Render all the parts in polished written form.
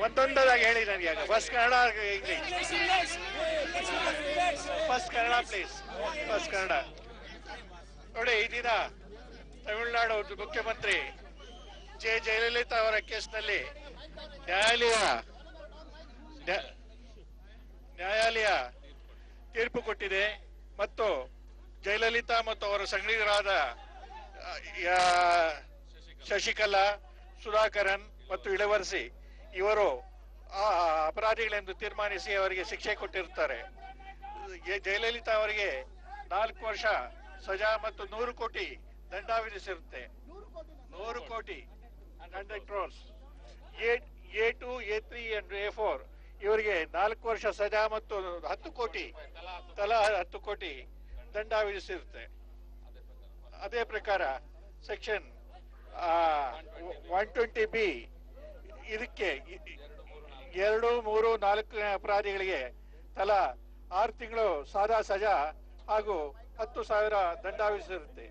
ಒಂದೊಂದಾಗಿ ಹೇಳಿ ನನಗೆ ಆಗ. First Kannada, English. First Kannada please. First Kannada. ನೋಡಿ, ಈ ದಿನ ತಮಿಳುನಾಡು ಮುಖ್ಯಮಂತ್ರಿ ಜಯಲಲಿತಾ ಅವರ ಕೇಸ್ನಲ್ಲಿ ನ್ಯಾಯಾಲಯ ತೀರ್ಪು ಕೊಟ್ಟಿದೆ ಮತ್ತು ಜಯಲಲಿತಾ ಮತ್ತು ಅವರ ಸಂಗಡಿಗರಾದ ಶಶಿಕಲಾ, ಸುಧಾಕರನ್ ಮತ್ತು ಇಳವರಸಿ ಇವರು ಅಪರಾಧಿಗಳೆಂದು ತೀರ್ಮಾನಿಸಿ ಅವರಿಗೆ ಶಿಕ್ಷೆ ಕೊಟ್ಟಿರುತ್ತಾರೆ. ಜಯಲಲಿತಾ ಅವರಿಗೆ 4 ವರ್ಷ ಸಜಾ ಮತ್ತು 100 ಕೋಟಿ ದಂಡ ವಿಧಿಸಿರುತ್ತೆ. 100 ಕೋಟಿ, 100 crores. A2, A3 and A4 ಇವರಿಗೆ 4 ವರ್ಷ ಸಜಾ ಮತ್ತು 10 ಕೋಟಿ ತಲಾ 10 ಕೋಟಿ ದಂಡ ವಿಧಿಸಿರುತ್ತೆ. ಅದೇ ಪ್ರಕಾರ ಸೆಕ್ಷನ್ 120B ಇದಕ್ಕೆ 2, 3, 4 ಅಪರಾಧಿಗಳಿಗೆ ತಲಾ 6 ತಿಂಗಳು ಸಾದಾ ಸಜಾ ಹಾಗೂ 10,000 ದಂಡ ವಿಧಿಸಿರುತ್ತೆ.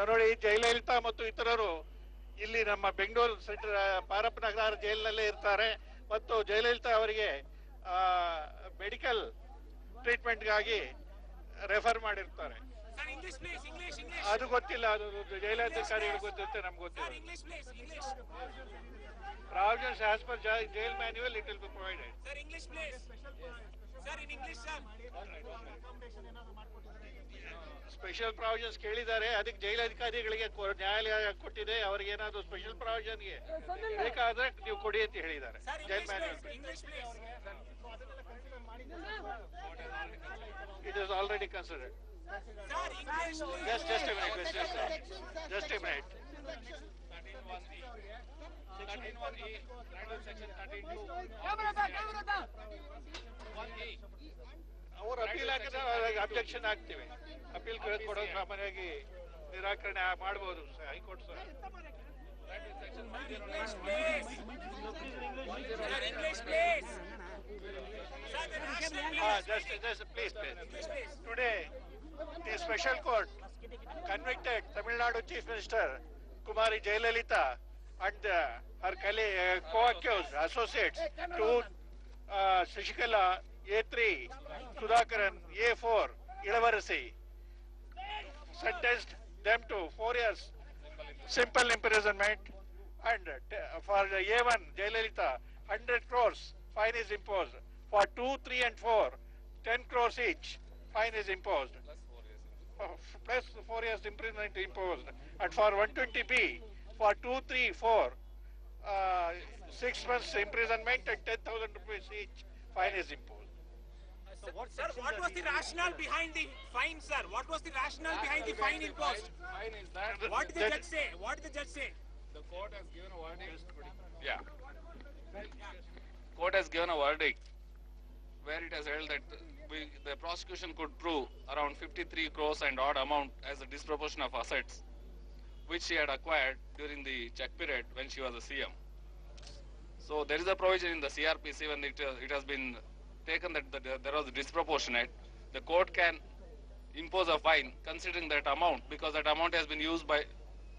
ನೋಡಿ, ಜಯಲಲಿತಾ ಮತ್ತು ಇತರರು ಇಲ್ಲಿ ನಮ್ಮ ಬೆಂಗಳೂರು ಸೆಂಟ್ರಲ್ ಪಾರಪ್ಪ ನಗರ ಜೈಲಿನಲ್ಲೇ ಇರ್ತಾರೆ ಮತ್ತು ಜಯಲಲಿತಾ ಅವರಿಗೆ ಮೆಡಿಕಲ್ ಟ್ರೀಟ್ಮೆಂಟ್ಗಾಗಿ ರೆಫರ್ ಮಾಡಿರ್ತಾರೆ. ಅದು ಗೊತ್ತಿಲ್ಲ, ಅದು ಜೈಲಾಧಿಕಾರಿಗಳು ಗೊತ್ತಿರುತ್ತೆ, ನಮ್ಗೆ ಗೊತ್ತಿಲ್ಲ. Provisions as per jail manual, it will be provided. Sir, English please. Sir, in English, sir. Special provisions ಕೇಳಿದ್ದಾರೆ, ಅದಕ್ಕೆ ಜೈಲಾಧಿಕಾರಿಗಳಿಗೆ ನ್ಯಾಯಾಲಯ ಕೊಟ್ಟಿದೆ. ಅವ್ರಿಗೆ ಏನಾದ್ರು ಸ್ಪೆಷಲ್ ಪ್ರಾವಿಷನ್ಗೆ ಬೇಕಾದ್ರೆ ನೀವು ಕೊಡಿ ಅಂತ ಹೇಳಿದ್ದಾರೆ. Jail manual. It is already considered. Just a minute. Just a minute. 13(1)(e), section 13(2). ಅವರು ಅಪೀಲ್ ಹಾಕಿದ್ರೆ ಅಬ್ಜೆಕ್ಷನ್ ಆಗ್ತೀವಿ. ಅಪೀಲ್ ಕೊಡೋ ಸಾಮಾನ್ಯವಾಗಿ ನಿರಾಕರಣೆ ಮಾಡಬಹುದು high court sir. Please. Today, the special court convicted Tamil Nadu Chief Minister Kumari Jayalalitha and her co-accused associates to Shashikala, A3, Sudhakaran, A4, Ilavarasi, sentenced them to 4 years simple imprisonment, and for A1 Jayalalitha 100 crores fine is imposed. For 2, 3 and 4, 10 crores each fine is imposed. Plus 4 years imprisonment imposed. And for 120B, for 2, 3, 4, 6 months imprisonment and 10,000 rupees each fine is imposed. Sir, what was the rationale behind the fine, sir? What was the rationale behind the fine imposed? Fine is that. What did the judge say? What did the judge say? The court has given a verdict. Yeah. Court has given a verdict where it has held that the prosecution could prove around 53 crores and odd amount as a disproportion of assets which she had acquired during the check period when she was a CM. So there is a provision in the CRPC when it has been taken that there was disproportionate. The court can impose a fine considering that amount, because that amount has been used by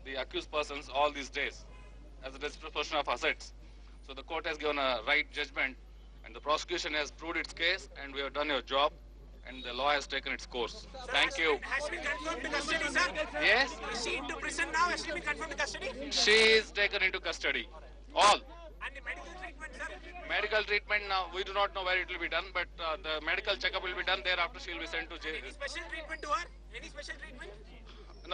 the accused persons all these days as a disproportion of assets. So the court has given a right judgment and the prosecution has proved its case, and we have done your job and the law has taken its course. Thank you. Has she been confirmed to custody, sir? Yes. Is she into prison now? Has she been confirmed to custody? She is taken into custody. All. And the medical treatment, sir? Medical treatment now, we do not know where it will be done, but the medical checkup will be done. Thereafter she will be sent to jail. Any special treatment to her? Any special treatment?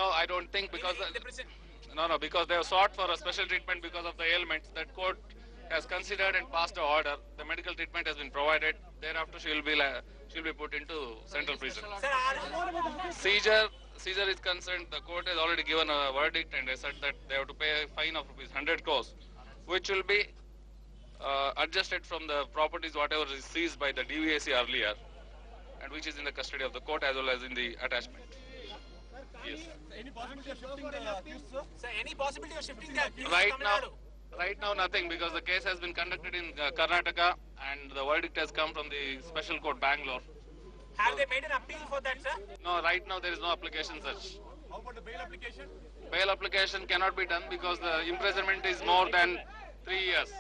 No, I don't think, because In the prison? No, because they have sought for a special treatment because of the ailments. That court has considered and passed an order. The medical treatment has been provided. Thereafter she will be put into central prison. Sir, Seizure is concerned, the court has already given a verdict and they said that they have to pay a fine of rupees 100 crores, which will be adjusted from the properties whatever is seized by the DVAC earlier, and which is in the custody of the court as well as in the attachment. Yes. any possibility of shifting the accused, sir? Sir, any possibility of shifting the accused? Right now nothing, because the case has been conducted in Karnataka and the verdict has come from the special court Bangalore. Have they made an appeal for that, sir? No, right now there is no application such. How about the bail application? Bail application cannot be done because the imprisonment is more than 3 years.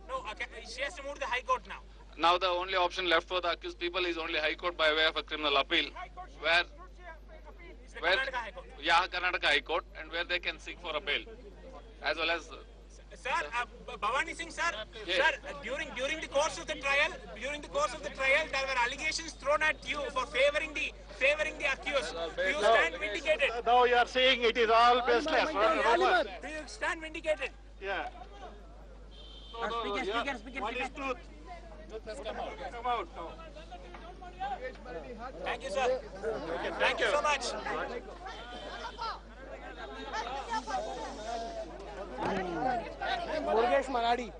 No, okay, she has to move to the High Court now. Now the only option left for the accused people is only High Court by way of a criminal appeal, where Karnataka High Court. Karnataka High Court, and where they can seek for a bail, as well as. Sir, Bhavani Singh, sir, Yes. sir, during the course of the trial, there were allegations thrown at you for favoring the accused. Do you stand vindicated? Now you are saying it is all baseless. Rumors. Do you stand vindicated? Yeah. What is truth? Come out now. Thank you, sir. Thank you so much. Mukesh Maradi.